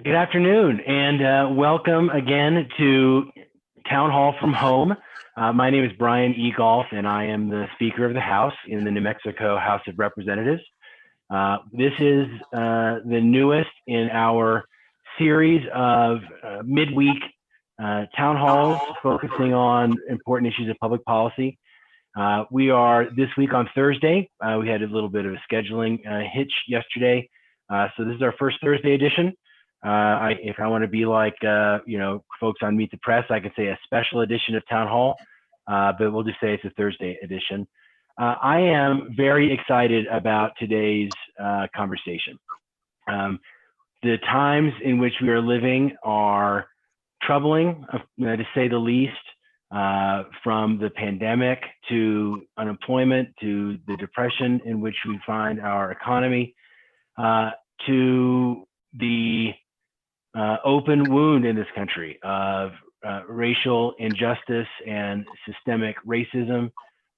Good afternoon, and welcome again to Town Hall from Home. My name is Brian E. Golf, and I am the Speaker of the House in the New Mexico House of Representatives. This is the newest in our series of midweek town halls focusing on important issues of public policy. We are this week on Thursday. We had a little bit of a scheduling hitch yesterday, so this is our first Thursday edition. If I want to be like, folks on Meet the Press, I could say a special edition of Town Hall, but we'll just say it's a Thursday edition. I am very excited about today's conversation. The times in which we are living are troubling, to say the least, from the pandemic to unemployment to the depression in which we find our economy, to the open wound in this country of racial injustice and systemic racism,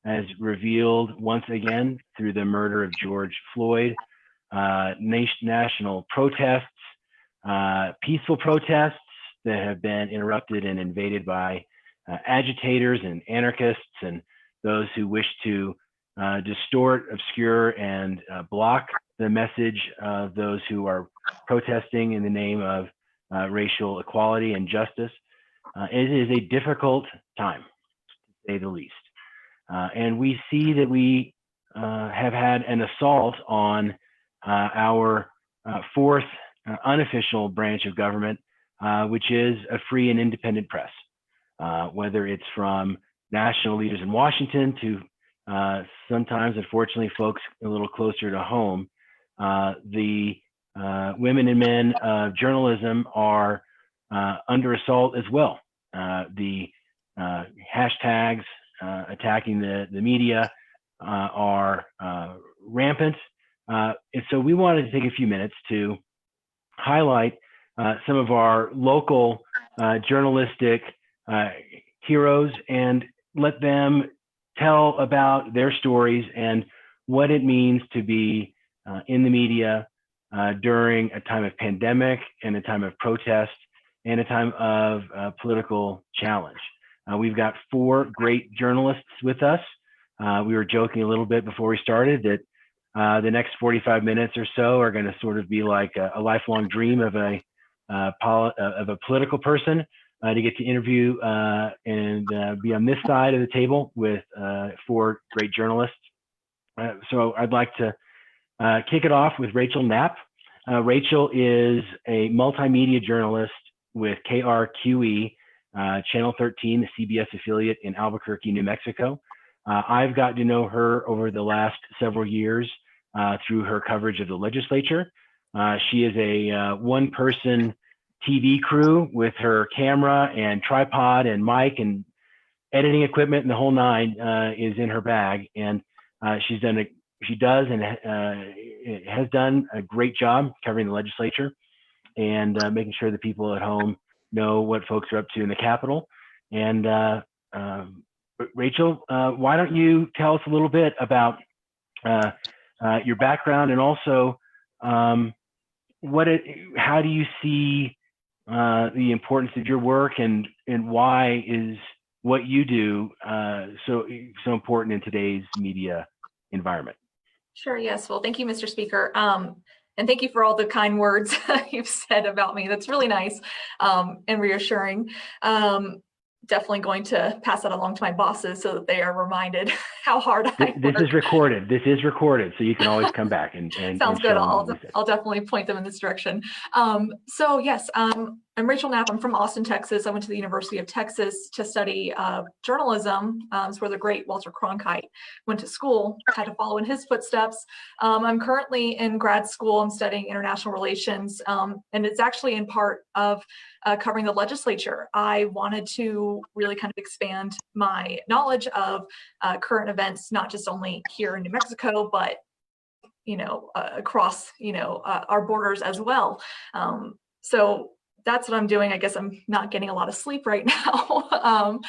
as revealed once again through the murder of George Floyd, national protests, peaceful protests that have been interrupted and invaded by agitators and anarchists and those who wish to distort, obscure, and block the message of those who are protesting in the name of racial equality and justice. It is a difficult time, to say the least. And we see that we have had an assault on our fourth unofficial branch of government, which is a free and independent press, whether it's from national leaders in Washington to sometimes, unfortunately, folks a little closer to home. The women and men of journalism are under assault as well. The hashtags attacking the media are rampant. And so we wanted to take a few minutes to highlight some of our local journalistic heroes and let them tell about their stories and what it means to be in the media during a time of pandemic and a time of protest and a time of political challenge. We've got four great journalists with us. We were joking a little bit before we started that the next 45 minutes or so are going to sort of be like a lifelong dream of a political person to get to interview and be on this side of the table with four great journalists. So I'd like to kick it off with Rachel Knapp. Rachel is a multimedia journalist with KRQE, Channel 13, the CBS affiliate in Albuquerque, New Mexico. I've gotten to know her over the last several years through her coverage of the legislature. She is a one-person TV crew with her camera and tripod and mic and editing equipment, and the whole nine is in her bag. And she does and has done a great job covering the legislature and making sure that people at home know what folks are up to in the Capitol. And Rachel, why don't you tell us a little bit about your background and also how do you see the importance of your work and why is what you do so important in today's media environment? Sure, yes. Well, thank you, Mr. Speaker. And thank you for all the kind words you've said about me. That's really nice and reassuring. Definitely going to pass that along to my bosses so that they are reminded how hard I work. This is recorded. This is recorded, so you can always come back and sounds good. I'll definitely point them in this direction. So yes, I'm Rachel Knapp. I'm from Austin, Texas. I went to the University of Texas to study journalism. It's where the great Walter Cronkite went to school. Had to follow in his footsteps. I'm currently in grad school. I'm studying international relations, and it's actually in part of covering the legislature. I wanted to really kind of expand my knowledge of current events, not just only here in New Mexico, but across our borders as well. So that's what I'm doing. I guess I'm not getting a lot of sleep right now.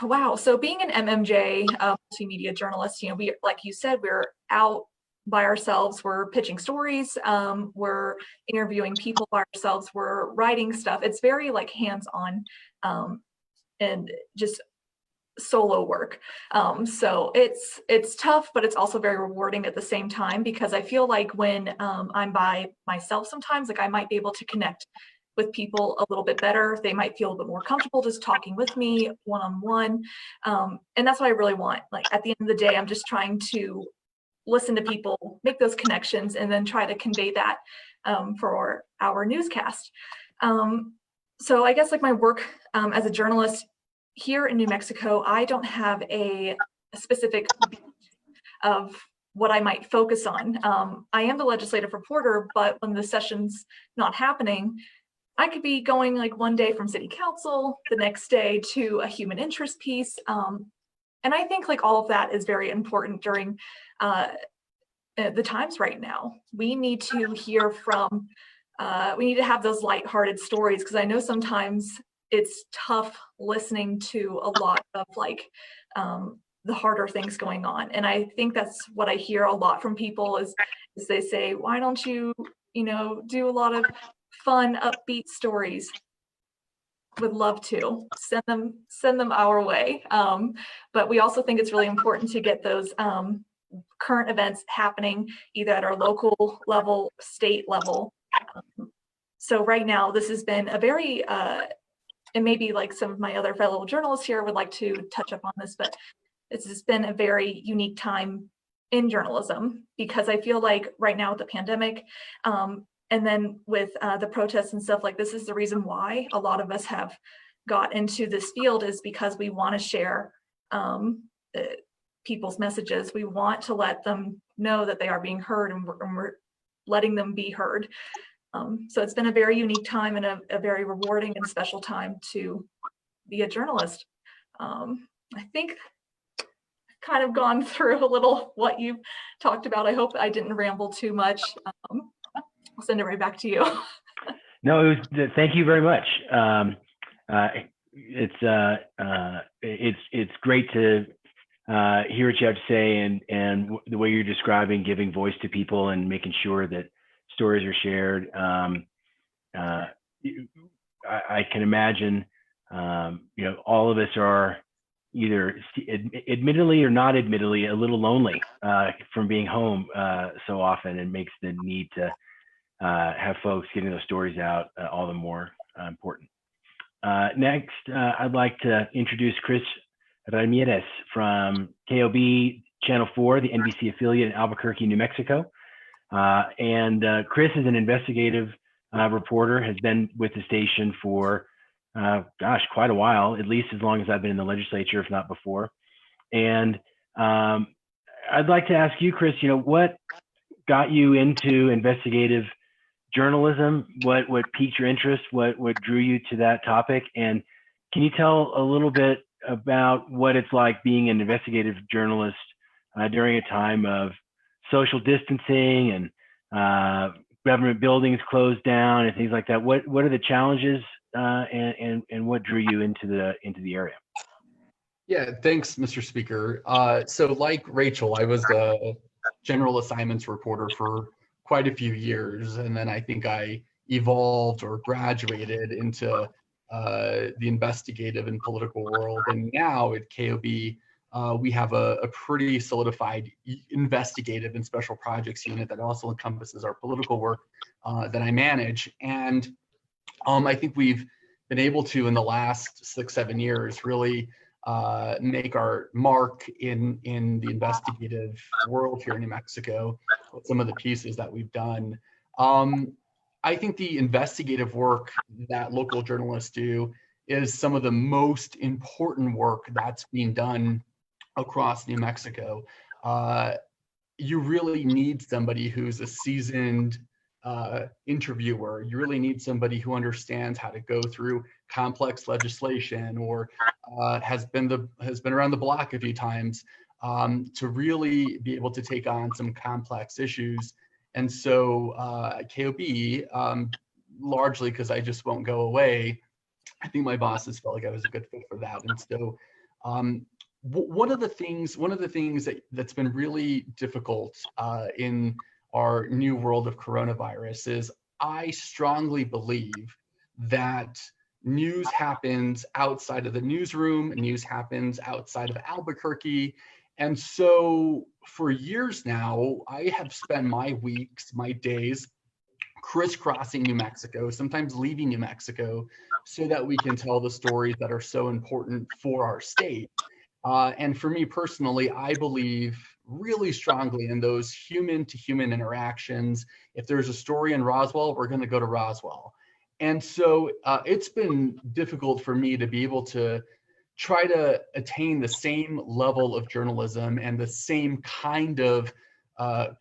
Wow. So being an MMJ multimedia journalist, we, like you said, we're out by ourselves, we're pitching stories, we're interviewing people by ourselves, we're writing stuff. It's very like hands-on and just solo work. So it's tough, but it's also very rewarding at the same time, because I feel like when I'm by myself sometimes, like I might be able to connect with people a little bit better. They might feel a bit more comfortable just talking with me one-on-one. And that's what I really want. Like at the end of the day, I'm just trying to listen to people, make those connections, and then try to convey that for our newscast. So I guess like my work as a journalist here in New Mexico, I don't have a specific beat of what I might focus on. I am the legislative reporter, but when the session's not happening, I could be going like one day from city council, the next day to a human interest piece. And I think like all of that is very important during the times right now. We need to hear from, we need to have those lighthearted stories, because I know sometimes it's tough listening to a lot of like the harder things going on. And I think that's what I hear a lot from people is they say, why don't you, do a lot of fun, upbeat stories? Would love to send them our way. But we also think it's really important to get those current events happening either at our local level, state level. So right now, this has been a very, and maybe like some of my other fellow journalists here would like to touch up on this, but this has been a very unique time in journalism, because I feel like right now with the pandemic, and then with the protests and stuff, like this is the reason why a lot of us have got into this field, is because we want to share people's messages. We want to let them know that they are being heard, and we're letting them be heard. So it's been a very unique time and a very rewarding and special time to be a journalist. I think I've kind of gone through a little what you talked about. I hope I didn't ramble too much. I'll send it right back to you. No, thank you very much. It's great to hear what you have to say, and the way you're describing giving voice to people and making sure that stories are shared. I can imagine, all of us are either admittedly or not admittedly a little lonely from being home so often, and makes the need to have folks getting those stories out all the more important. Next, I'd like to introduce Chris Ramirez from KOB Channel 4, the NBC affiliate in Albuquerque, New Mexico. Chris is an investigative reporter, has been with the station for, quite a while, at least as long as I've been in the legislature, if not before. And I'd like to ask you, Chris, what got you into investigative journalism? What piqued your interest? What drew you to that topic? And can you tell a little bit about what it's like being an investigative journalist during a time of social distancing and government buildings closed down and things like that? What are the challenges and what drew you into the area? Yeah, thanks, Mr. Speaker. So like Rachel, I was the general assignments reporter for quite a few years, and then I think I evolved or graduated into the investigative and political world. And now at KOB, we have a pretty solidified investigative and special projects unit that also encompasses our political work that I manage. And I think we've been able to, in the last 6-7 years, really make our mark in the investigative world here in New Mexico with some of the pieces that we've done. I think the investigative work that local journalists do is some of the most important work that's being done across New Mexico. You really need somebody who's a seasoned interviewer. You really need somebody who understands how to go through complex legislation or has been around the block a few times to really be able to take on some complex issues. And so at KOB, largely because I just won't go away, I think my bosses felt like I was a good fit for that. And so one of the things that's been really difficult in our new world of coronavirus is I strongly believe that news happens outside of the newsroom, news happens outside of Albuquerque. And so for years now, I have spent my weeks, my days crisscrossing New Mexico, sometimes leaving New Mexico, so that we can tell the stories that are so important for our state. And for me personally, I believe really strongly in those human to human interactions. If there's a story in Roswell, we're going to go to Roswell. And so it's been difficult for me to be able to try to attain the same level of journalism and the same kind of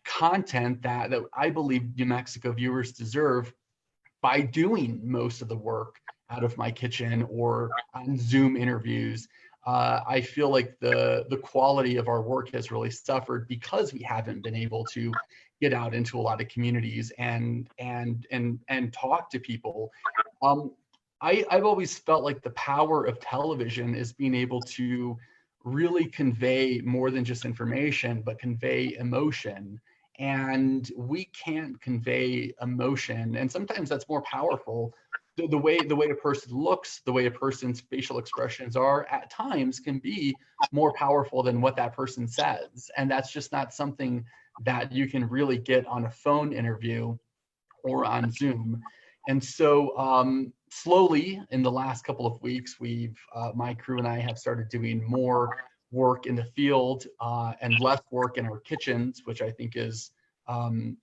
content that I believe New Mexico viewers deserve by doing most of the work out of my kitchen or on Zoom interviews. I feel like the quality of our work has really suffered because we haven't been able to get out into a lot of communities and talk to people. I've always felt like the power of television is being able to really convey more than just information, but convey emotion. And we can't convey emotion, and sometimes that's more powerful. The way a person looks, the way a person's facial expressions are at times can be more powerful than what that person says. And that's just not something that you can really get on a phone interview or on Zoom. And so slowly in the last couple of weeks, my crew and I have started doing more work in the field and less work in our kitchens, which I think is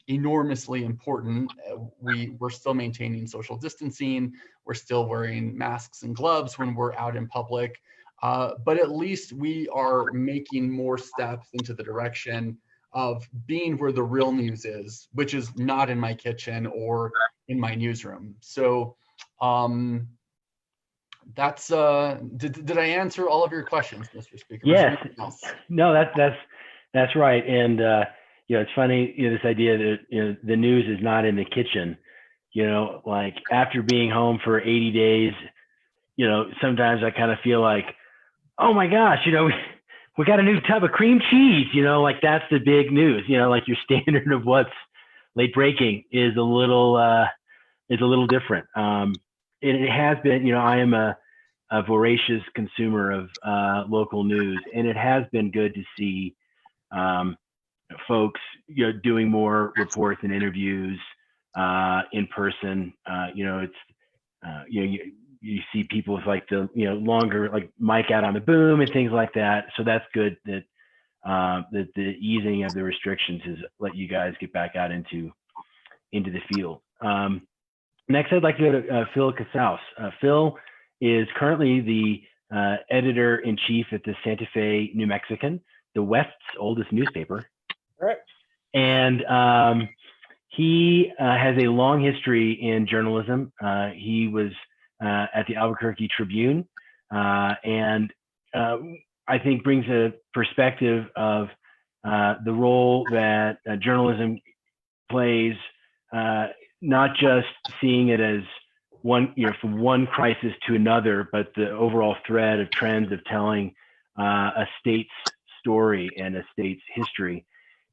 enormously important. We're still maintaining social distancing. We're still wearing masks and gloves when we're out in public. But at least we are making more steps into the direction of being where the real news is, which is not in my kitchen or in my newsroom. So that's did I answer all of your questions, Mr. Speaker? Yes. No, that's right. And it's funny, this idea that the news is not in the kitchen. Like after being home for 80 days, sometimes I kind of feel like, oh my gosh, we got a new tub of cream cheese. Like that's the big news. Like your standard of what's late breaking is a little different. It has been. I am a voracious consumer of local news, and it has been good to see folks doing more reports and interviews in person. You see people with like the longer like mic out on the boom and things like that. So that's good that that the easing of the restrictions has let you guys get back out into the field. Next, I'd like to go to Phil Casaus. Phil is currently the editor-in-chief at the Santa Fe New Mexican, the West's oldest newspaper. Right. And he has a long history in journalism. He was at the Albuquerque Tribune, and I think brings a perspective of the role that journalism plays, not just seeing it as one, from one crisis to another, but the overall thread of trends of telling a state's story and a state's history.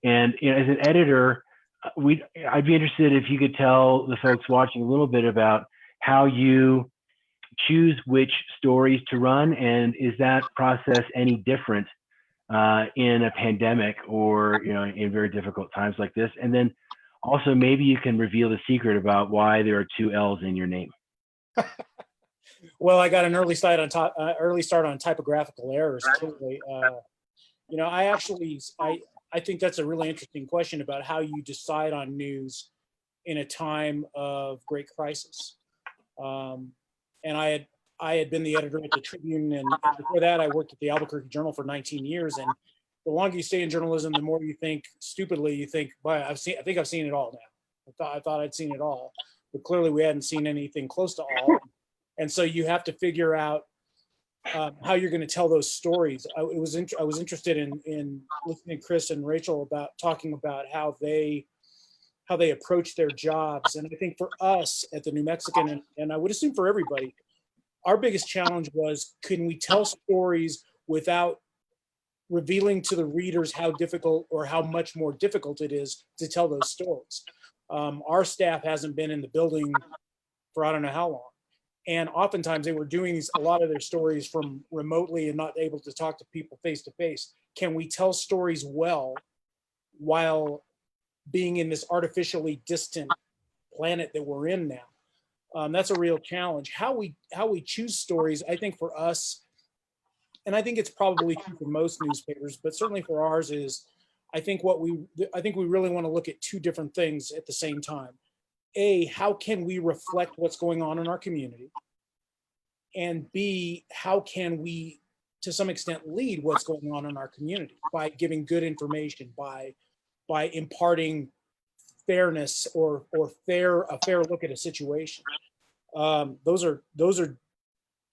And as an editor, I'd be interested if you could tell the folks watching a little bit about how you choose which stories to run, and is that process any different in a pandemic or in very difficult times like this? And then also maybe you can reveal the secret about why there are 2 L's in your name. Well, I got an early start on typographical errors. Clearly, I think that's a really interesting question about how you decide on news in a time of great crisis. And I had been the editor at the Tribune, and before that, I worked at the Albuquerque Journal for 19 years. And the longer you stay in journalism, the more you think stupidly. You think, "Well, I think I've seen it all now. I thought I'd seen it all, but clearly we hadn't seen anything close to all." And so you have to figure out how you're going to tell those stories. I was interested in listening to Chris and Rachel about talking about how they approach their jobs. And I think for us at the New Mexican, and I would assume for everybody, our biggest challenge was, can we tell stories without revealing to the readers how difficult or how much more difficult it is to tell those stories. Our staff hasn't been in the building for I don't know how long. And oftentimes they were doing a lot of their stories from remotely and not able to talk to people face to face. Can we tell stories well while being in this artificially distant planet that we're in now? That's a real challenge. How we choose stories, I think for us, and I think it's probably true for most newspapers, but certainly for ours is, I think we really want to look at two different things at the same time. A, how can we reflect what's going on in our community? And B, how can we, to some extent, lead what's going on in our community by giving good information, by imparting fairness or a fair look at a situation. Those are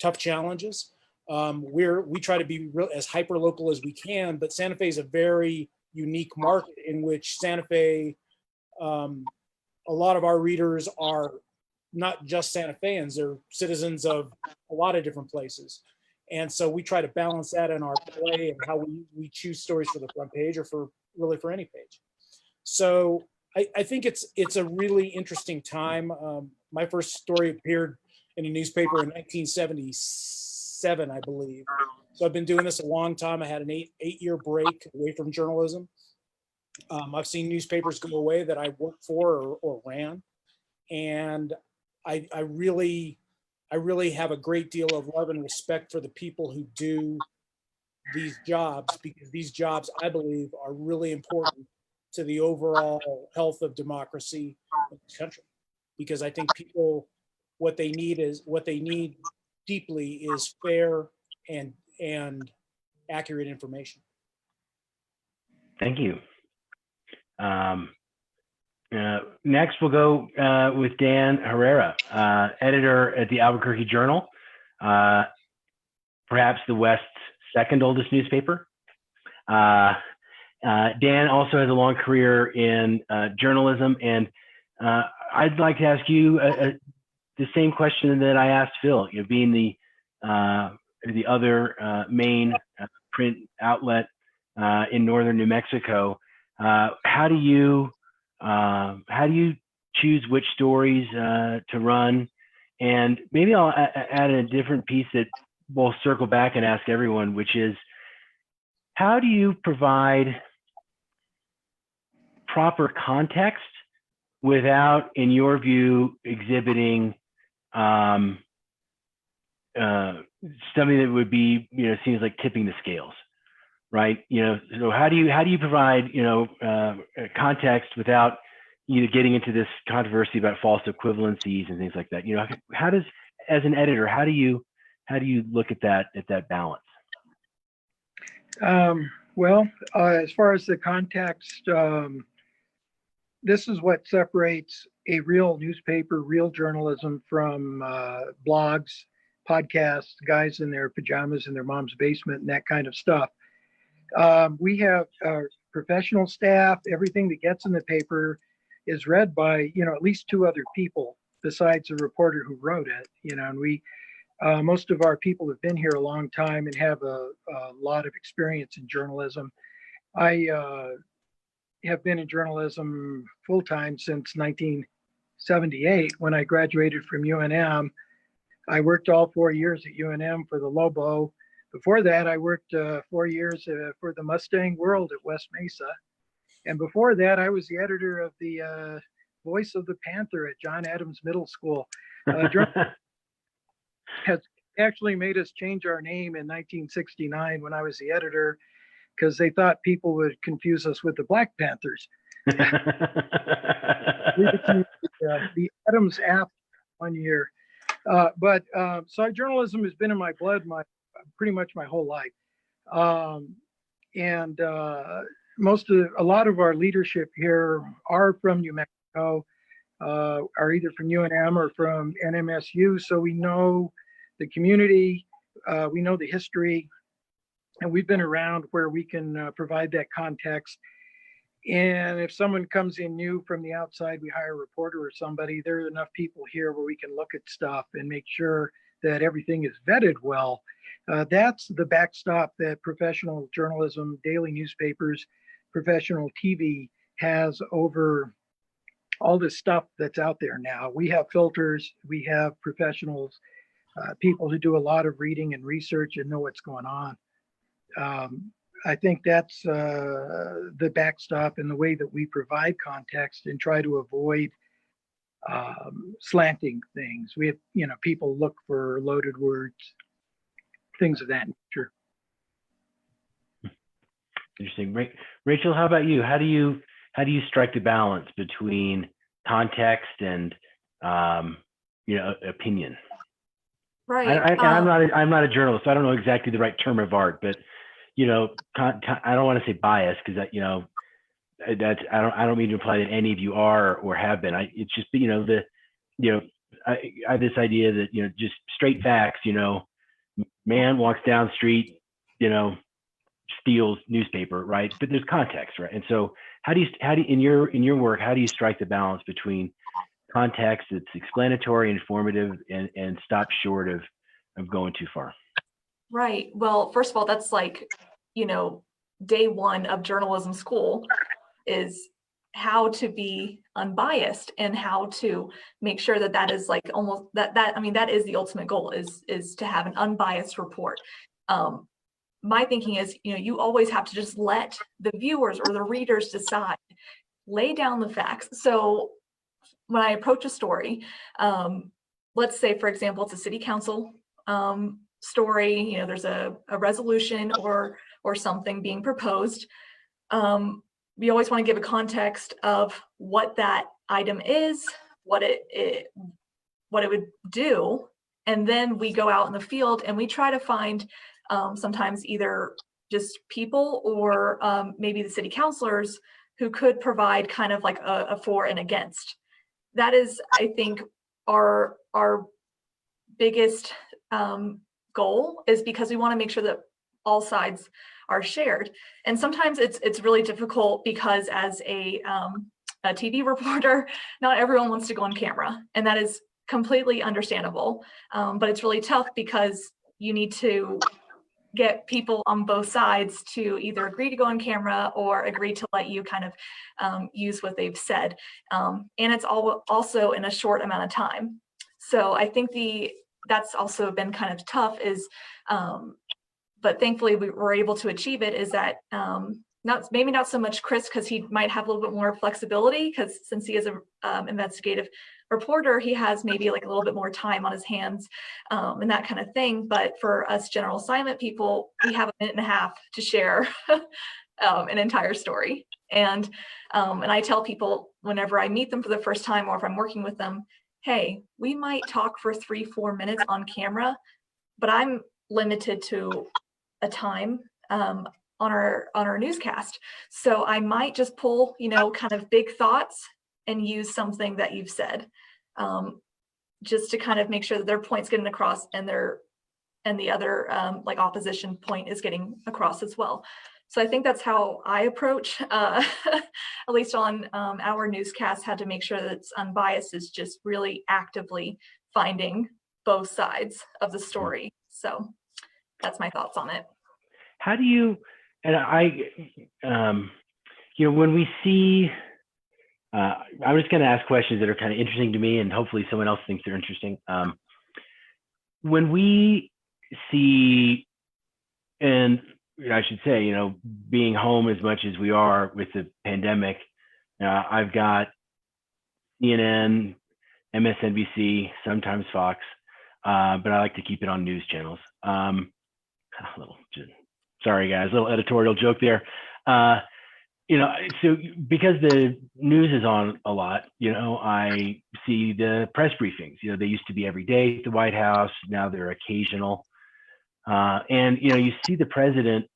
tough challenges. We try to be as hyper local as we can, but Santa Fe is a very unique market in which Santa Fe, a lot of our readers are not just Santa Feans, they're citizens of a lot of different places. And so we try to balance that in our play and how we choose stories for the front page or for any page. So I think it's a really interesting time. My first story appeared in a newspaper in 1977, I believe. So I've been doing this a long time. I had an eight-year break away from journalism. I've seen newspapers go away that I worked for or ran. And I really have a great deal of love and respect for the people who do these jobs, because these jobs, I believe, are really important to the overall health of democracy in this country. Because I think people, what they need deeply is fair and accurate information. Thank you. Next, we'll go with Dan Herrera, editor at the Albuquerque Journal, perhaps the West's second oldest newspaper. Dan also has a long career in journalism, and I'd like to ask you the same question that I asked Phil. You know, being the other main print outlet in northern New Mexico, how do you choose which stories to run? And maybe I'll add a different piece that we'll circle back and ask everyone, which is, how do you provide proper context without, in your view, exhibiting something that would be, seems like tipping the scales, right? So how do you provide, context without getting into this controversy about false equivalencies and things like that? How does, as an editor, how do you look at that balance? As far as the context, this is what separates a real newspaper, real journalism from blogs, podcasts, guys in their pajamas in their mom's basement and that kind of stuff. We have professional staff. Everything that gets in the paper is read by, at least two other people besides the reporter who wrote it, and we, most of our people have been here a long time and have a lot of experience in journalism. I have been in journalism full-time since 1978 when I graduated from UNM. I worked all 4 years at UNM for the Lobo. Before that, I worked 4 years for the Mustang World at West Mesa. And before that, I was the editor of the Voice of the Panther at John Adams Middle School. Has actually made us change our name in 1969 when I was the editor, because they thought people would confuse us with the Black Panthers. The Adams app 1 year. So journalism has been in my blood pretty much my whole life. A lot of our leadership here are from New Mexico, are either from UNM or from NMSU. So we know the community, we know the history, and we've been around where we can provide that context. And if someone comes in new from the outside, we hire a reporter or somebody. There are enough people here where we can look at stuff and make sure that everything is vetted well. That's the backstop that professional journalism, daily newspapers, professional TV has over all this stuff that's out there now. We have filters, we have professionals, people who do a lot of reading and research and know what's going on. I think that's the backstop in the way that we provide context and try to avoid slanting things. We have, people look for loaded words, things of that nature. Interesting. Rachel, how about you? How do you strike the balance between context and opinion? Right. I'm not a journalist, so I don't know exactly the right term of art, but I don't want to say bias because that's I don't mean to imply that any of you are or have been. It's just I have this idea that just straight facts. Man walks down the street, steals newspaper, right? But there's context, right? And so how do you in your work, how do you strike the balance between context that's explanatory, informative, and stop short of going too far? Right. Well, first of all, that's like, day one of journalism school is how to be unbiased and how to make sure that is like almost that is the ultimate goal is to have an unbiased report. My thinking is, you always have to just let the viewers or the readers decide, lay down the facts. So when I approach a story, let's say, for example, it's a city council story, there's a resolution or something being proposed. We always want to give a context of what that item is, what it would do, and then we go out in the field and we try to find sometimes either just people or maybe the city councilors who could provide kind of like a for and against. That is, I think, our biggest goal, is because we want to make sure that all sides are shared. And sometimes it's really difficult because as a TV reporter, not everyone wants to go on camera, and that is completely understandable. But it's really tough because you need to get people on both sides to either agree to go on camera or agree to let you kind of use what they've said. And it's also in a short amount of time. So I think that's also been kind of tough but thankfully we were able to achieve it, is that maybe not so much Chris, because he might have a little bit more flexibility, because since he is an investigative reporter, he has maybe like a little bit more time on his hands and that kind of thing. But for us general assignment people, we have a minute and a half to share an entire story. And I tell people whenever I meet them for the first time, or if I'm working with them, hey, we might talk for 3-4 minutes on camera, but I'm limited to a time on our newscast. So I might just pull, kind of big thoughts and use something that you've said, just to kind of make sure that their point's getting across and the other like opposition point is getting across as well. So I think that's how I approach, at least on our newscast, had to make sure that it's unbiased, is just really actively finding both sides of the story. So that's my thoughts on it. How do you, and when we see, I'm just going to ask questions that are kind of interesting to me, and hopefully someone else thinks they're interesting. When we see, and I should say, being home as much as we are with the pandemic, I've got CNN, MSNBC, sometimes Fox, but I like to keep it on news channels. Sorry guys, little editorial joke there. So because the news is on a lot, I see the press briefings. They used to be every day at the White House. Now they're occasional. And, you see the president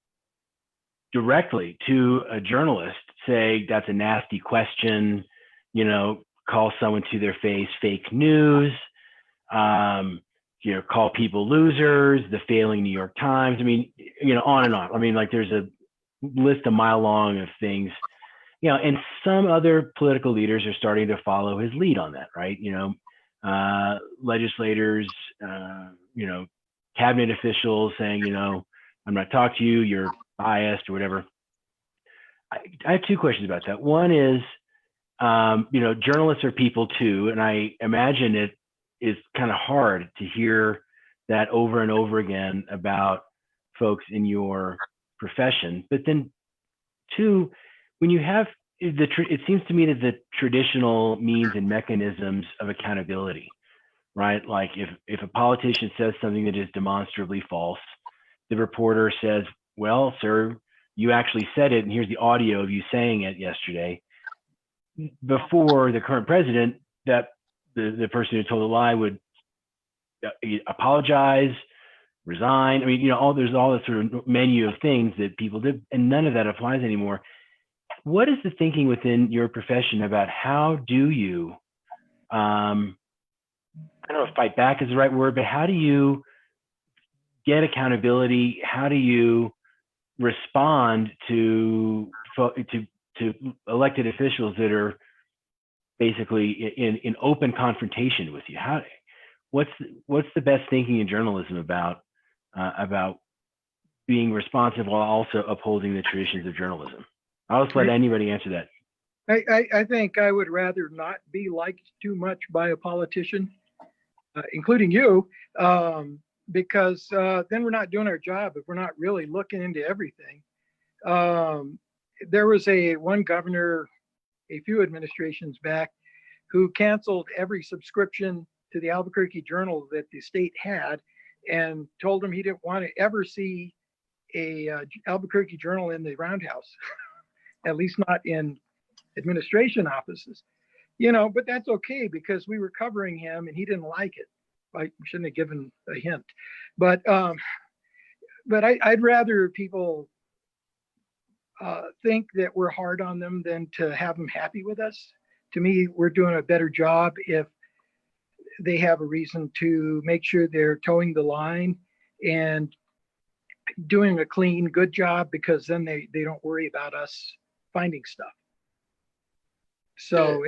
directly to a journalist say, that's a nasty question, call someone to their face fake news, call people losers, the failing New York Times. I mean, on and on. I mean, like there's a list a mile long of things, and some other political leaders are starting to follow his lead on that, right? Legislators, cabinet officials saying, I'm not talking to you, you're biased or whatever. I have two questions about that. One is, journalists are people too, and I imagine it is kind of hard to hear that over and over again about folks in your profession. But then two, when you have it seems to me that the traditional means and mechanisms of accountability, right? Like if a politician says something that is demonstrably false, the reporter says, well, sir, you actually said it, and here's the audio of you saying it yesterday. Before the current president, that the person who told a lie would apologize, resign. I mean, there's all this sort of menu of things that people did, and none of that applies anymore. What is the thinking within your profession about how do you, I don't know if fight back is the right word, but how do you get accountability? How do you respond to elected officials that are basically in open confrontation with you? What's the best thinking in journalism about being responsive while also upholding the traditions of journalism? I'll just let anybody answer that. I think I would rather not be liked too much by a politician, including you, because then we're not doing our job if we're not really looking into everything. There was one governor a few administrations back who canceled every subscription to the Albuquerque Journal that the state had, and told him he didn't want to ever see a Albuquerque Journal in the roundhouse, at least not in administration offices. But that's okay because we were covering him and he didn't like it. I shouldn't have given a hint, but I'd rather people think that we're hard on them than to have them happy with us. To me, we're doing a better job if they have a reason to make sure they're towing the line and doing a clean, good job, because then they don't worry about us finding stuff. So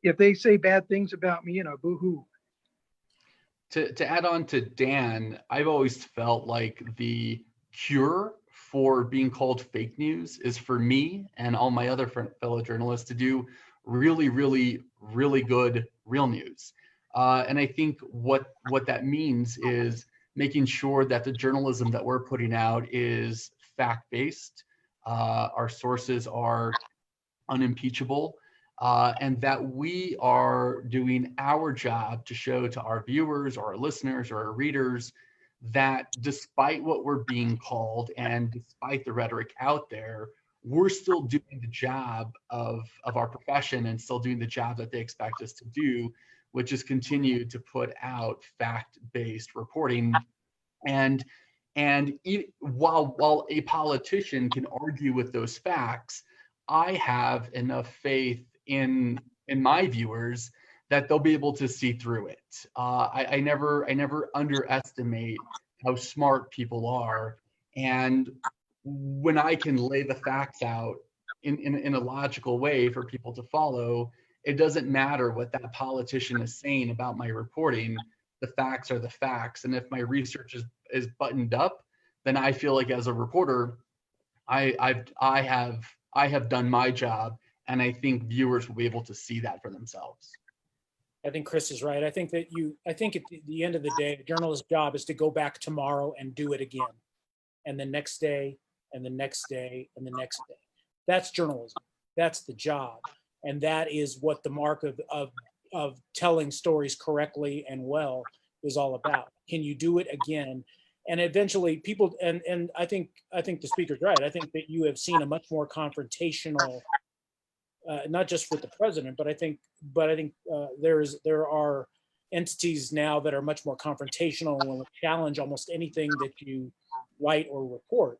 if they say bad things about me, boo-hoo. To add on to Dan, I've always felt like the cure for being called fake news is for me and all my other fellow journalists to do really, really, really good real news. And I think what that means is making sure that the journalism that we're putting out is fact-based, our sources are unimpeachable, and that we are doing our job to show to our viewers or our listeners or our readers that despite what we're being called and despite the rhetoric out there, we're still doing the job of our profession and still doing the job that they expect us to do, which is continue to put out fact-based reporting. And while a politician can argue with those facts, I have enough faith in my viewers that they'll be able to see through it. I never underestimate how smart people are, and when I can lay the facts out in a logical way for people to follow, it doesn't matter what that politician is saying about my reporting. The facts are the facts, and if my research is buttoned up, then I feel like as a reporter, I have done my job, and I think viewers will be able to see that for themselves. I think Chris is right. I think at the end of the day, a journalist's job is to go back tomorrow and do it again, and the next day, and the next day, and the next day. That's journalism. That's the job, and that is what the mark of telling stories correctly and well is all about. Can you do it again? And eventually, people and I think the speaker's right. I think that you have seen a much more confrontational. Not just with the president, but I think there are entities now that are much more confrontational and will challenge almost anything that you write or report.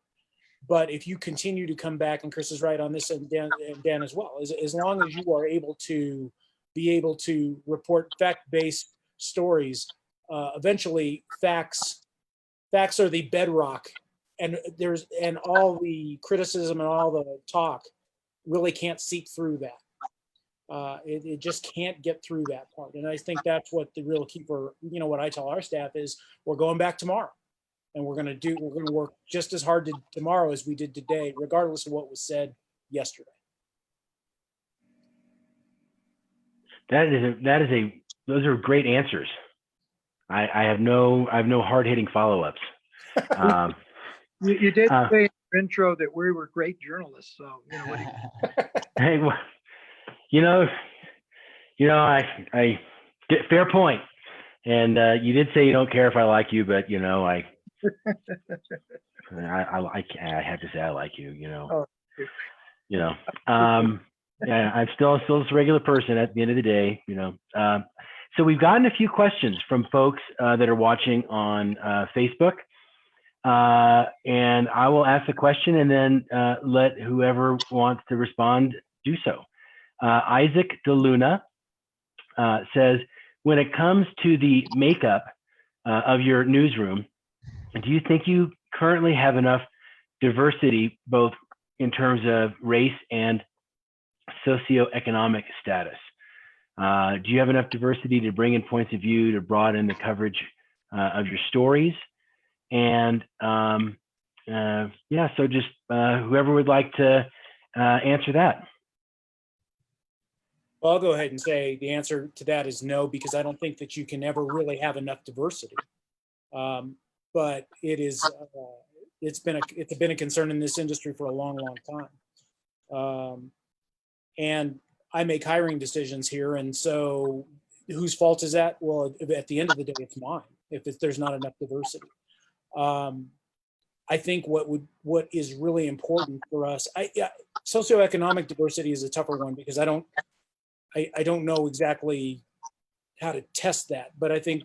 But if you continue to come back, and Chris is right on this, and Dan as well, as long as you are able to report fact-based stories, eventually facts are the bedrock, and all the criticism and all the talk really can't seep through that. It just can't get through that part. And I think that's what the real key for, what I tell our staff is, we're going back tomorrow. and we're going to work just as hard tomorrow as we did today, regardless of what was said yesterday. Those are great answers. I have no hard-hitting follow-ups. You did say in your intro that we were great journalists, so Hey, well, I fair point. And you did say you don't care if I like you, but I have to say I like you. Oh. Yeah, I'm still just a regular person at the end of the day. So we've gotten a few questions from folks that are watching on Facebook, and I will ask the question and then let whoever wants to respond do so. Isaac DeLuna says, when it comes to the makeup of your newsroom, do you think you currently have enough diversity, both in terms of race and socioeconomic status? Do you have enough diversity to bring in points of view to broaden the coverage of your stories? And so just whoever would like to answer that. Well, I'll go ahead and say the answer to that is no, because I don't think that you can ever really have enough diversity. But it's been a concern in this industry for a long, long time. And I make hiring decisions here, and so whose fault is that? Well, at the end of the day, it's mine if there's not enough diversity. I think what is really important for us, socioeconomic diversity is a tougher one because I don't know exactly how to test that, but I think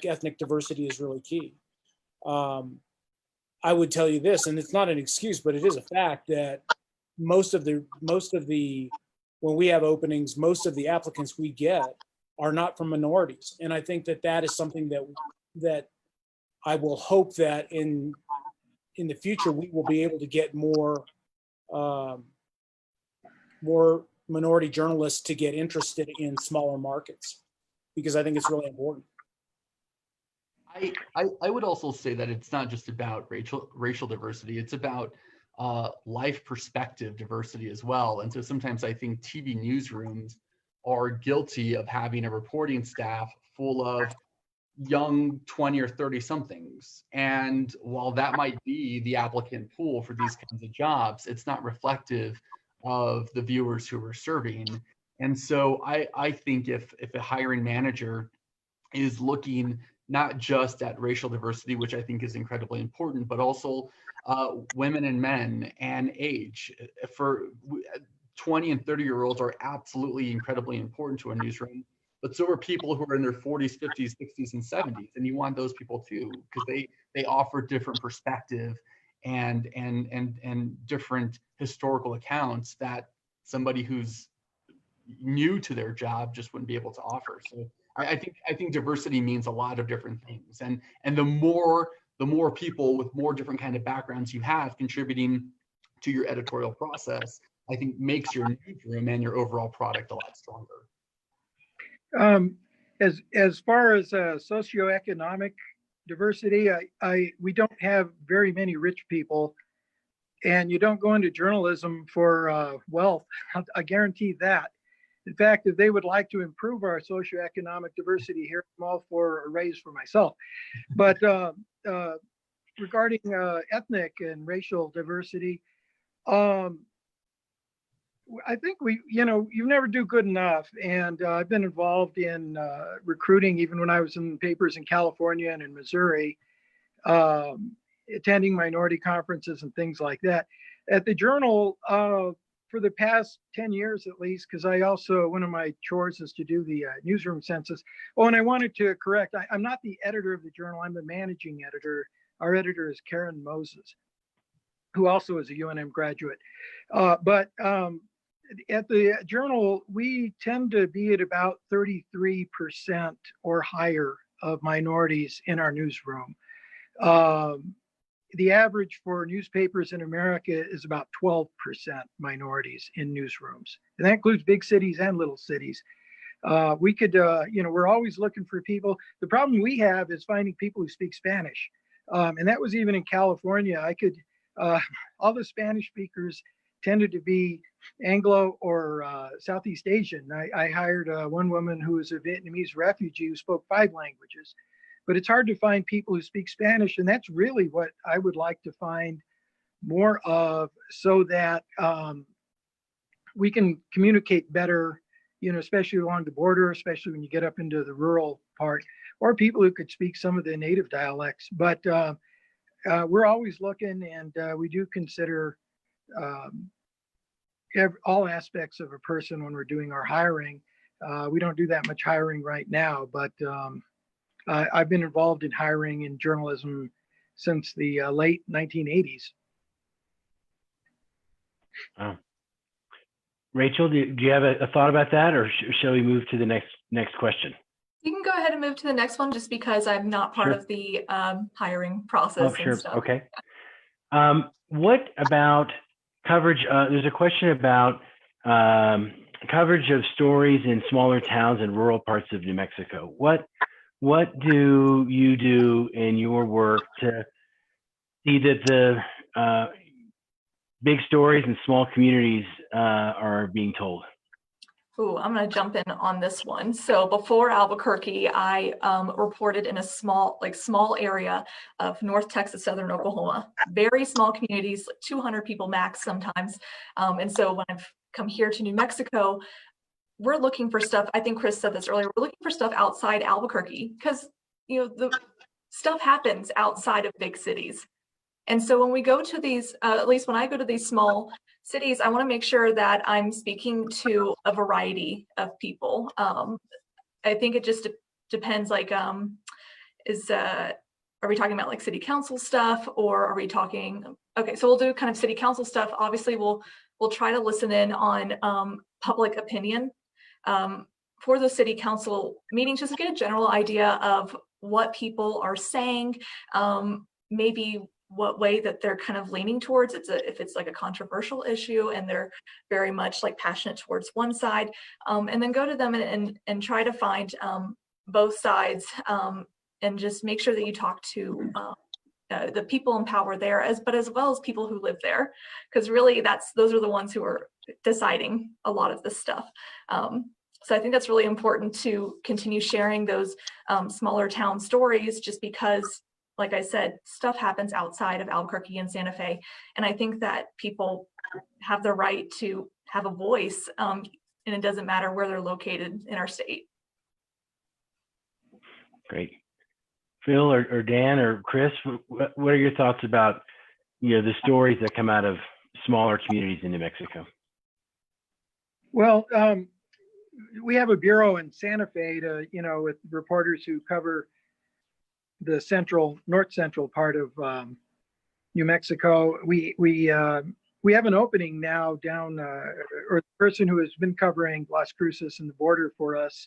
ethnic diversity is really key. I would tell you this, and it's not an excuse, but it is a fact that most of the when we have openings, most of the applicants we get are not from minorities, and I think that is something that I will hope that in the future we will be able to get more minority journalists to get interested in smaller markets, because I think it's really important. I would also say that it's not just about racial diversity, it's about life perspective diversity as well. And so sometimes I think TV newsrooms are guilty of having a reporting staff full of young 20 or 30 somethings. And while that might be the applicant pool for these kinds of jobs, it's not reflective of the viewers who we're serving. And so I think if a hiring manager is looking not just at racial diversity, which I think is incredibly important, but also women and men and age. For 20 and 30-year-olds are absolutely incredibly important to a newsroom, but so are people who are in their 40s, 50s, 60s, and 70s, and you want those people too, because they offer different perspective and different historical accounts that somebody who's new to their job just wouldn't be able to offer. So I think diversity means a lot of different things, and the more people with more different kind of backgrounds you have contributing to your editorial process, I think makes your newsroom and your overall product a lot stronger. As far as socioeconomic diversity, we don't have very many rich people, and you don't go into journalism for wealth. I guarantee that. In fact, if they would like to improve our socioeconomic diversity here, I'm all for a raise for myself. But regarding ethnic and racial diversity, I think you never do good enough. And I've been involved in recruiting, even when I was in papers in California and in Missouri, attending minority conferences and things like that. At the Journal, for the past 10 years at least, because I also, one of my chores is to do the newsroom census. Oh, and I wanted to correct, I'm not the editor of the Journal, I'm the managing editor. Our editor is Karen Moses, who also is a UNM graduate. But at the Journal, we tend to be at about 33% or higher of minorities in our newsroom. The average for newspapers in America is about 12% minorities in newsrooms. And that includes big cities and little cities. We could, we're always looking for people. The problem we have is finding people who speak Spanish. And that was even in California. I could, all the Spanish speakers tended to be Anglo or Southeast Asian. I hired one woman who was a Vietnamese refugee who spoke 5 languages. But it's hard to find people who speak Spanish, and that's really what I would like to find more of, so that we can communicate better, especially along the border, especially when you get up into the rural part, or people who could speak some of the native dialects. But we're always looking, and we do consider all aspects of a person when we're doing our hiring. We don't do that much hiring right now, but I've been involved in hiring in journalism since the late 1980s. Oh. Rachel, do you have a thought about that, or shall we move to the next question? You can go ahead and move to the next one, just because I'm not part of the hiring process. Oh, sure. And stuff. Okay. What about coverage? There's a question about coverage of stories in smaller towns and rural parts of New Mexico. What do you do in your work to see that the big stories in small communities are being told? Ooh, I'm going to jump in on this one. So before Albuquerque, I reported in a small area of North Texas, Southern Oklahoma. Very small communities, like 200 people max sometimes. And so when I've come here to New Mexico, we're looking for stuff. I think Chris said this earlier. We're looking for stuff outside Albuquerque, because the stuff happens outside of big cities. And so when we go to these, at least when I go to these small cities, I want to make sure that I'm speaking to a variety of people. I think it just depends. Like, are we talking about like city council stuff, or are we talking? Okay, so we'll do kind of city council stuff. Obviously, we'll try to listen in on public opinion for the city council meetings, just to get a general idea of what people are saying, maybe what way that they're kind of leaning towards. If it's like a controversial issue and they're very much like passionate towards one side, and then go to them and try to find both sides, and just make sure that you talk to the people in power there, but as well as people who live there, because really those are the ones who are deciding a lot of this stuff. So I think that's really important to continue sharing those smaller town stories, just because, like I said, stuff happens outside of Albuquerque and Santa Fe. And I think that people have the right to have a voice, and it doesn't matter where they're located in our state. Great. Phil or Dan or Chris, what are your thoughts about the stories that come out of smaller communities in New Mexico? Well, we have a bureau in Santa Fe to, with reporters who cover the north central part of New Mexico. We have an opening now down, or the person who has been covering Las Cruces and the border for us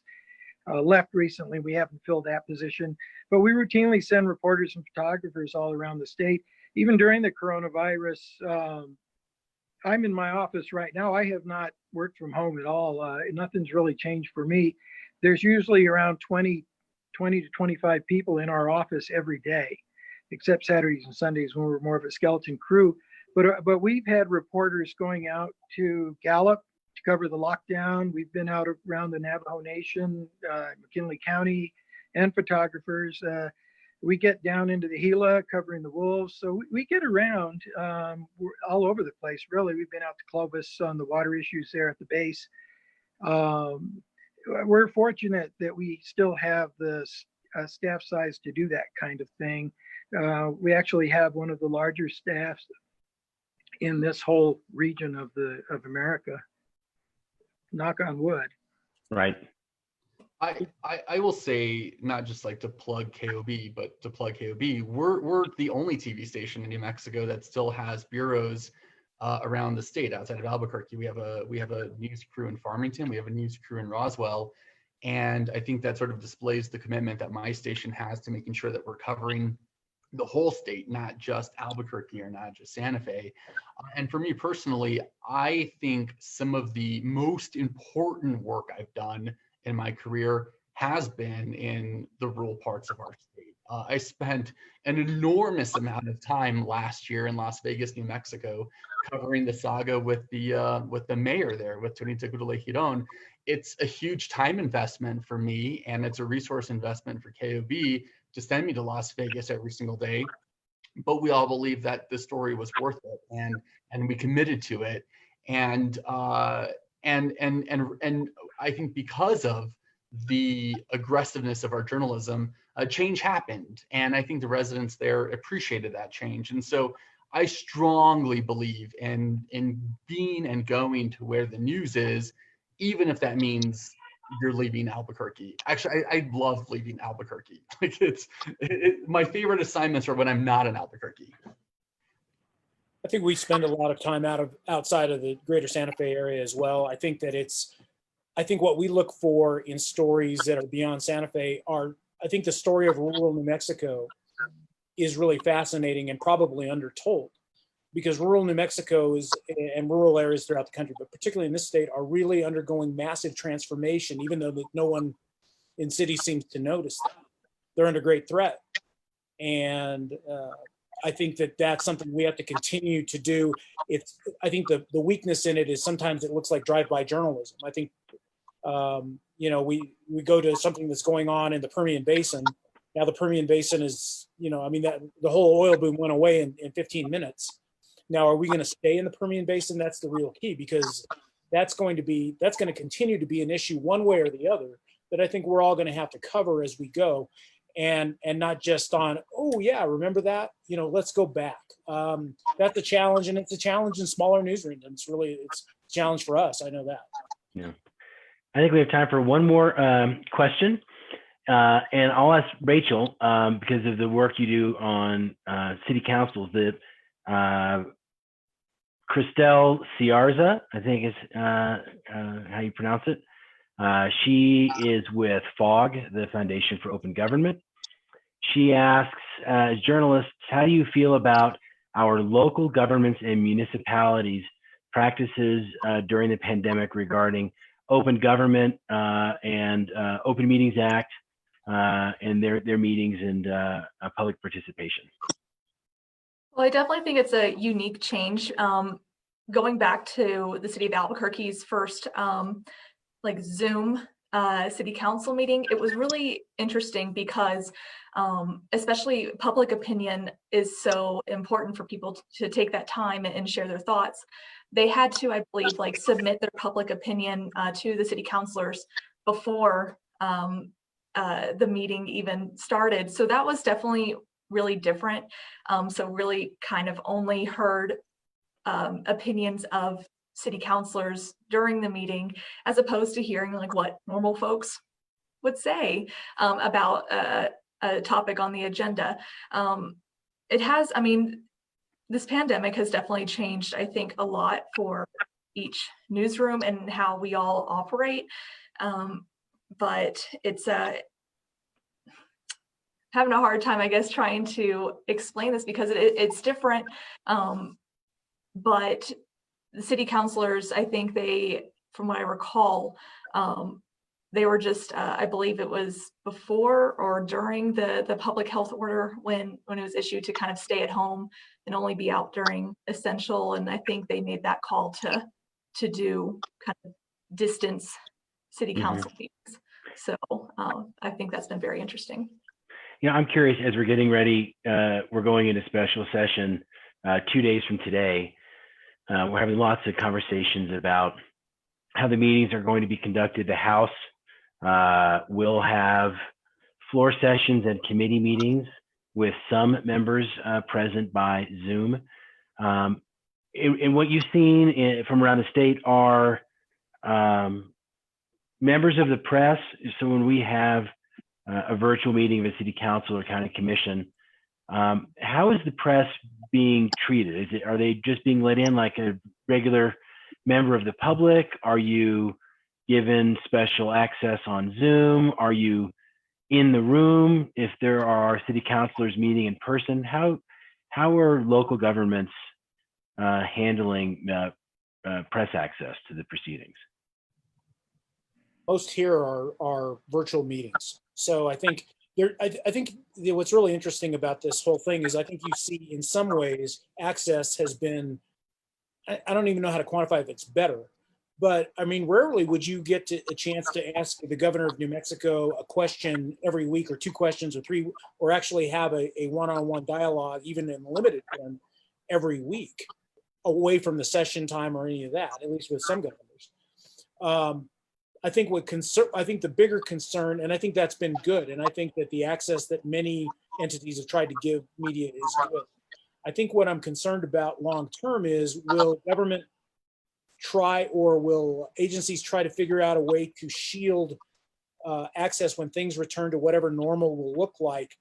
left recently. We haven't filled that position, but we routinely send reporters and photographers all around the state. Even during the coronavirus, I'm in my office right now. I have not worked from home at all. Nothing's really changed for me. There's usually around 20 to 25 people in our office every day, except Saturdays and Sundays when we're more of a skeleton crew. But we've had reporters going out to Gallup to cover the lockdown. We've been out around the Navajo Nation, McKinley County, and photographers. We get down into the Gila covering the wolves. So we get around, we're all over the place, really. We've been out to Clovis on the water issues there at the base. We're fortunate that we still have the staff size to do that kind of thing. We actually have one of the larger staffs in this whole region of America. Knock on wood. Right. I will say, not just like to plug KOB, but to plug KOB, we're the only TV station in New Mexico that still has bureaus around the state outside of Albuquerque. We have a news crew in Farmington. We have a news crew in Roswell. And I think that sort of displays the commitment that my station has to making sure that we're covering the whole state, not just Albuquerque or not just Santa Fe. And for me personally, I think some of the most important work I've done in my career has been in the rural parts of our state. I spent an enormous amount of time last year in Las Vegas, New Mexico, covering the saga with the mayor there, with Tonita Gudule-Giron. It's a huge time investment for me, and it's a resource investment for KOB to send me to Las Vegas every single day. But we all believe that the story was worth it, and we committed to it. And I think because of the aggressiveness of our journalism, a change happened, and I think the residents there appreciated that change. And so I strongly believe in being and going to where the news is, even if that means you're leaving Albuquerque. Actually, I love leaving Albuquerque. Like my favorite assignments are when I'm not in Albuquerque. I think we spend a lot of time outside of the greater Santa Fe area as well. I think what we look for in stories that are beyond Santa Fe are, I think the story of rural New Mexico is really fascinating and probably undertold, because rural New Mexico and rural areas throughout the country, but particularly in this state, are really undergoing massive transformation, even though no one in cities seems to notice that. They're under great threat. And I think that's something we have to continue to do. I think the weakness in it is sometimes it looks like drive-by journalism. I think, we go to something that's going on in the Permian Basin. Now the Permian Basin is, that the whole oil boom went away in 15 minutes. Now, are we going to stay in the Permian Basin? That's the real key, because that's going to continue to be an issue one way or the other that I think we're all going to have to cover as we go, and not just on, oh yeah, remember that? Let's go back. That's a challenge, and it's a challenge in smaller newsrooms. And it's a challenge for us. I know that. Yeah. I think we have time for one more question. And I'll ask Rachel, because of the work you do on city councils, that Cristel Ciarza, I think is how you pronounce it. She is with FOG, the Foundation for Open Government. She asks, as journalists, how do you feel about our local governments and municipalities' practices during the pandemic regarding open government and Open Meetings Act and their meetings and public participation? Well, I definitely think it's a unique change. Going back to the city of Albuquerque's first Zoom city council meeting, it was really interesting because especially public opinion is so important for people to take that time and share their thoughts. They had to, I believe, submit their public opinion to the city councilors before the meeting even started. So that was definitely really different. So really kind of only heard opinions of city councilors during the meeting, as opposed to hearing what normal folks would say about a topic on the agenda. This pandemic has definitely changed, I think, a lot for each newsroom and how we all operate. But it's having a hard time, I guess, trying to explain this because it's different. But the city councilors, I think from what I recall, they were just, I believe it was before or during the public health order when it was issued to kind of stay at home and only be out during essential. And I think they made that call to do kind of distance city council meetings. So I think that's been very interesting. I'm curious, as we're getting ready, we're going into special session 2 days from today. We're having lots of conversations about how the meetings are going to be conducted. The House will have floor sessions and committee meetings with some members present by Zoom. And what you've seen from around the state are members of the press. So when we have a virtual meeting of a city council or county commission, how is the press being treated? Are they just being let in like a regular member of the public? Are you given special access on Zoom? Are you in the room if there are city councilors meeting in person? How are local governments handling press access to the proceedings? Most here are virtual meetings. So I think I think what's really interesting about this whole thing is I think you see in some ways access has been, I don't even know how to quantify if it's better, but I mean, rarely would you get a chance to ask the governor of New Mexico a question every week, or 2 questions or 3, or actually have a one-on-one dialogue, even in limited form, every week, away from the session time or any of that, at least with some governors. I think the bigger concern, and I think that's been good, and I think that the access that many entities have tried to give media is good. I think what I'm concerned about long term is, will government try, or will agencies try to figure out a way to shield access when things return to whatever normal will look like,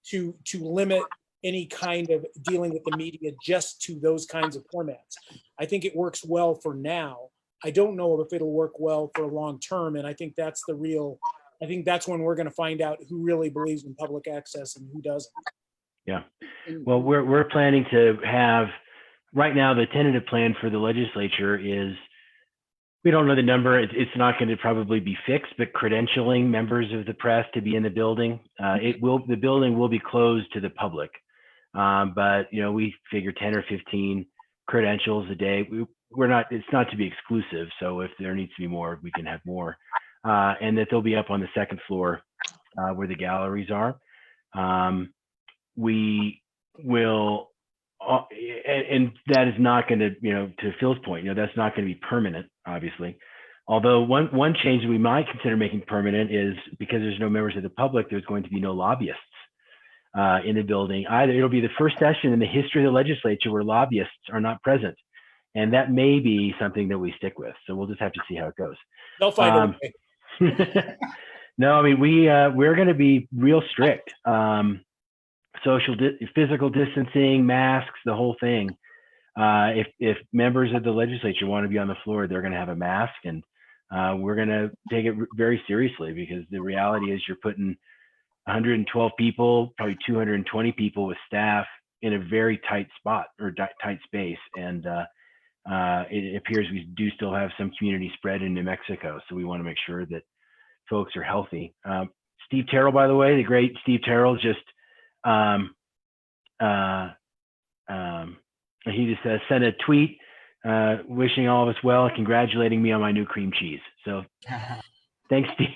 to limit any kind of dealing with the media just to those kinds of formats. I think it works well for now. I don't know if it'll work well for long term, and I think that's when we're going to find out who really believes in public access and who doesn't. Yeah. Well, we're planning to have, right now, the tentative plan for the legislature is, we don't know the number. It's not going to probably be fixed, but credentialing members of the press to be in the building. The building will be closed to the public, but we figure 10 or 15 credentials a day. It's not to be exclusive. So if there needs to be more, we can have more, and that they'll be up on the 2nd floor where the galleries are. We will, and that is not going to Phil's point, that's not going to be permanent, obviously. Although one change that we might consider making permanent is, because there's no members of the public, there's going to be no lobbyists in the building either. It'll be the first session in the history of the legislature where lobbyists are not present. And that may be something that we stick with. So we'll just have to see how it goes. They'll find a way. No, I mean, we're going to be real strict. Physical distancing, masks, the whole thing. If members of the legislature want to be on the floor, they're going to have a mask, and we're going to take it very seriously, because the reality is you're putting 112 people, probably 220 people with staff in a very tight spot, or tight space. And it appears we do still have some community spread in New Mexico. So we want to make sure that folks are healthy. Steve Terrell, by the way, the great Steve Terrell, just he just sent a tweet wishing all of us well, congratulating me on my new cream cheese. So thanks, Steve.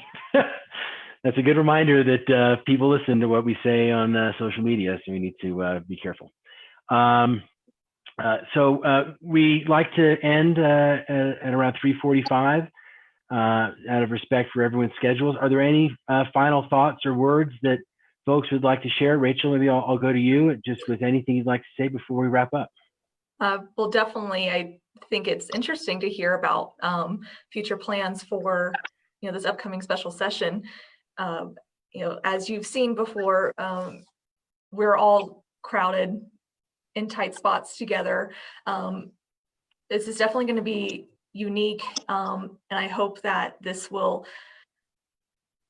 That's a good reminder that people listen to what we say on social media, so we need to be careful. So we like to end at around 3:45 out of respect for everyone's schedules. Are there any final thoughts or words that folks would like to share? Rachel, maybe I'll go to you, just with anything you'd like to say before we wrap up. Well, definitely, I think it's interesting to hear about future plans for this upcoming special session. As you've seen before, we're all crowded in tight spots together. This is definitely going to be unique, and I hope that this will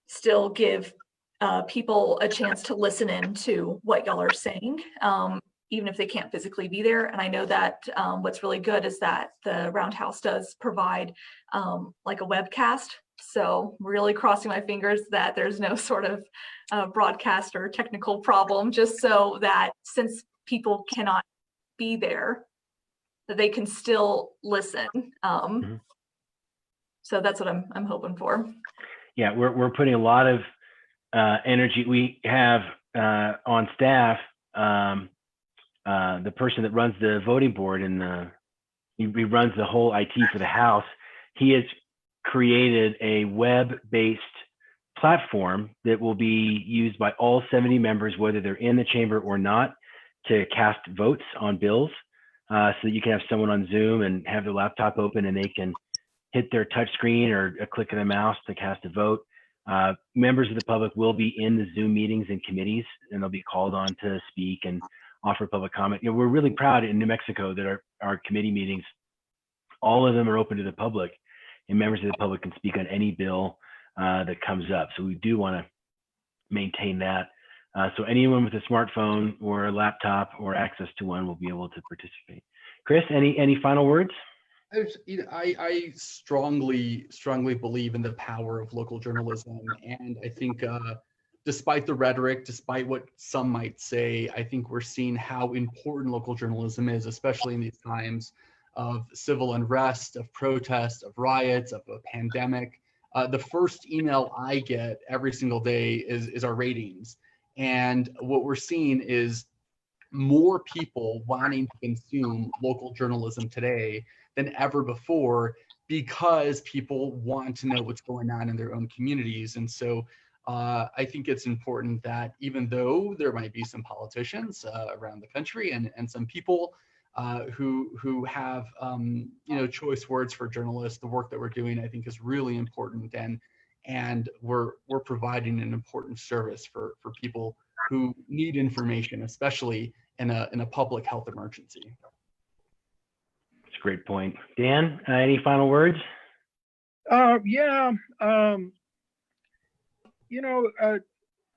still give people a chance to listen in to what y'all are saying, even if they can't physically be there. And I know that what's really good is that the Roundhouse does provide like a webcast. So really crossing my fingers that there's no sort of broadcast or technical problem, just so that since people cannot be there, that they can still listen. So that's what I'm hoping for. Yeah, we're putting a lot of energy. We have on staff the person that runs the voting board, and he runs the whole IT for the House. He has created a web-based platform that will be used by all 70 members, whether they're in the chamber or not, to cast votes on bills. So that you can have someone on Zoom and have their laptop open, and they can hit their touch screen or a click of the mouse to cast a vote. Members of the public will be in the Zoom meetings and committees, and they'll be called on to speak and offer public comment. We're really proud in New Mexico that our committee meetings, all of them are open to the public, and members of the public can speak on any bill that comes up. So we do want to maintain that. So anyone with a smartphone or a laptop or access to one will be able to participate. Chris, any final words? I strongly believe in the power of local journalism, and I think despite the rhetoric, despite what some might say, I think we're seeing how important local journalism is, especially in these times of civil unrest, of protest, of riots, of a pandemic. The first email I get every single day is our ratings. And what we're seeing is more people wanting to consume local journalism today than ever before, because people want to know what's going on in their own communities. And so I think it's important that even though there might be some politicians around the country and some people who have choice words for journalists, the work that we're doing, I think, is really important, and we're providing an important service for people who need information, especially in a public health emergency. That's a great point. Dan, any final words? Yeah. An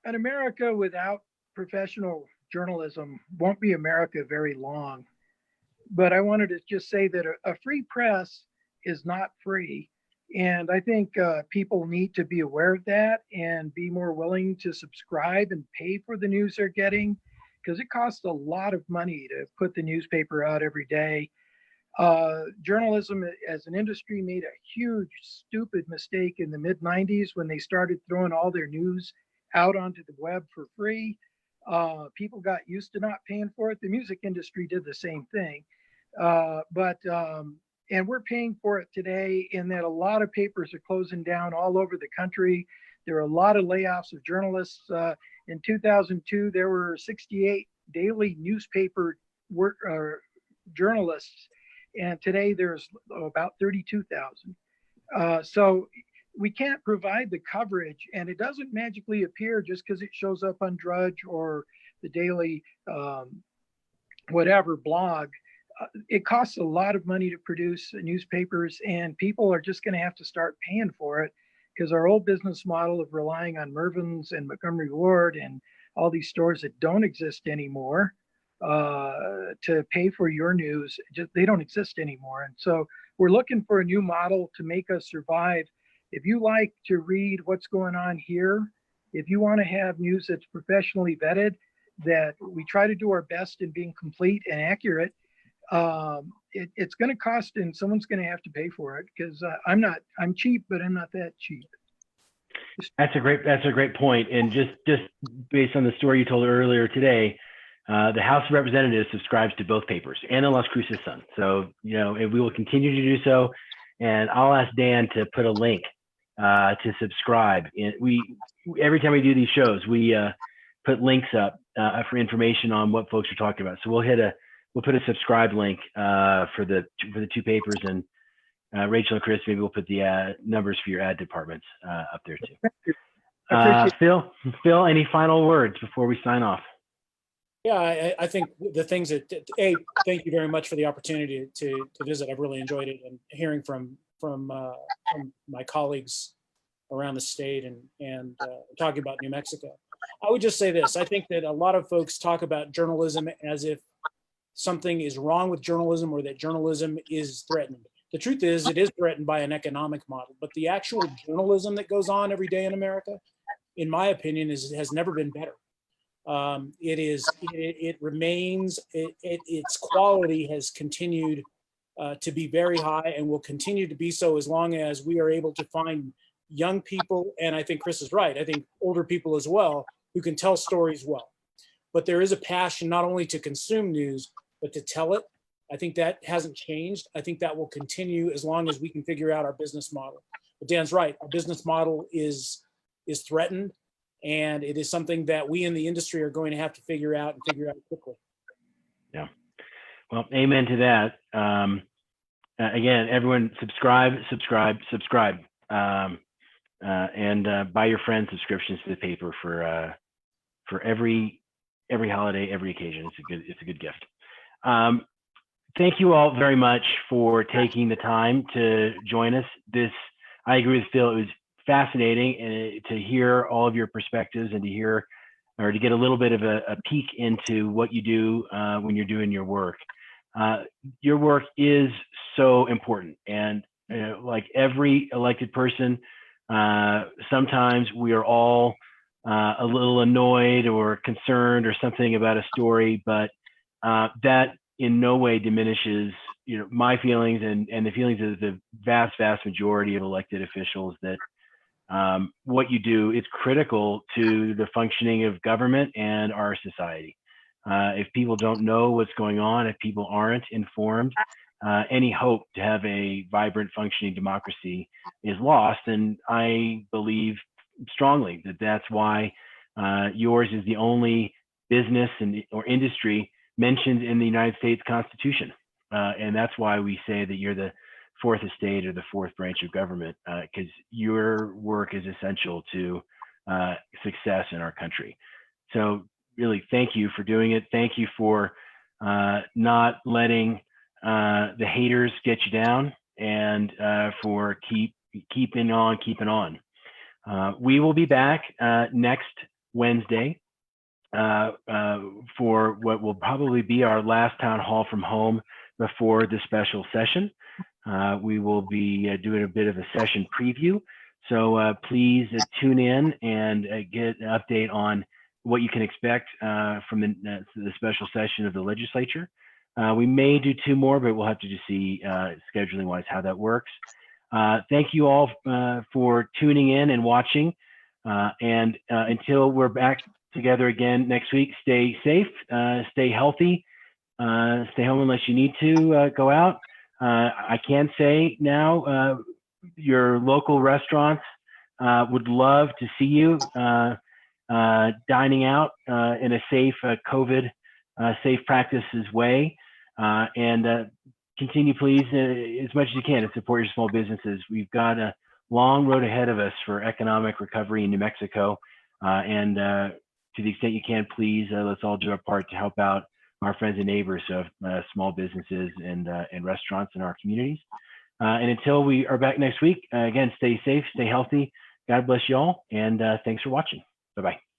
America without professional journalism won't be America very long. But I wanted to just say that a free press is not free. And I think people need to be aware of that and be more willing to subscribe and pay for the news they're getting, because it costs a lot of money to put the newspaper out every day. Journalism as an industry made a huge, stupid mistake in the mid-90s when they started throwing all their news out onto the web for free. People got used to not paying for it. The music industry did the same thing. And we're paying for it today, in that a lot of papers are closing down all over the country. There are a lot of layoffs of journalists. In 2002, there were 68 daily newspaper journalists, and today there's about 32,000. So we can't provide the coverage, and it doesn't magically appear just because it shows up on Drudge or the daily whatever blog. It costs a lot of money to produce newspapers, and people are just going to have to start paying for it, because our old business model of relying on Mervyn's and Montgomery Ward and all these stores that don't exist anymore to pay for your news, they don't exist anymore. And so we're looking for a new model to make us survive. If you like to read what's going on here, if you want to have news that's professionally vetted, that we try to do our best in being complete and accurate, it's going to cost, and someone's going to have to pay for it, because I'm cheap, but I'm not that cheap. That's a great point. And just based on the story you told earlier today, the House of Representatives subscribes to both papers and the Las Cruces Sun. So, and we will continue to do so. And I'll ask Dan to put a link to subscribe. And every time we do these shows, we put links up for information on what folks are talking about. So we'll put a subscribe link for the two papers, and Rachel and Chris, maybe we'll put the numbers for your ad departments up there too. Phil, any final words before we sign off? Yeah, I think the things that, thank you very much for the opportunity to visit. I've really enjoyed it, and hearing from my colleagues around the state and talking about New Mexico. I would just say this: I think that a lot of folks talk about journalism as if something is wrong with journalism, or that journalism is threatened. The truth is, it is threatened by an economic model, but the actual journalism that goes on every day in America, in my opinion, has never been better. It remains, its quality has continued to be very high, and will continue to be so as long as we are able to find young people, and I think Chris is right, I think older people as well, who can tell stories well. But there is a passion not only to consume news, but to tell it. I think that hasn't changed. I think that will continue as long as we can figure out our business model. But Dan's right, our business model is threatened, and it is something that we in the industry are going to have to figure out quickly. Yeah. Well, amen to that. Again, everyone subscribe, and buy your friends subscriptions to the paper for every holiday, every occasion. It's a good gift. Thank you all very much for taking the time to join us. I agree with Phil. It was fascinating to hear all of your perspectives, and to get a little bit of a peek into what you do when you're doing your work. Your work is so important, and like every elected person, sometimes we are all a little annoyed or concerned or something about a story, but that in no way diminishes, my feelings and the feelings of the vast majority of elected officials that what you do is critical to the functioning of government and our society. If people don't know what's going on, if people aren't informed, any hope to have a vibrant, functioning democracy is lost. And I believe strongly that that's why yours is the only business or industry mentioned in the United States Constitution. And that's why we say that you're the fourth estate or the fourth branch of government, because your work is essential to success in our country. So really, thank you for doing it. Thank you for not letting the haters get you down, and for keeping on. We will be back next Wednesday for what will probably be our last town hall from home before the special session. We will be doing a bit of a session preview. So please tune in and get an update on what you can expect from the special session of the legislature. We may do 2 more, but we'll have to just see scheduling wise how that works. Thank you all for tuning in and watching. And until we're back together again next week, stay safe, stay healthy, stay home unless you need to go out. I can say now your local restaurants would love to see you dining out in a safe COVID safe practices way, and continue please as much as you can to support your small businesses. We've got a long road ahead of us for economic recovery in New Mexico, and to the extent you can, please let's all do our part to help out our friends and neighbors of small businesses and restaurants in our communities. And until we are back next week, again, stay safe, stay healthy. God bless y'all, and thanks for watching. Bye-bye.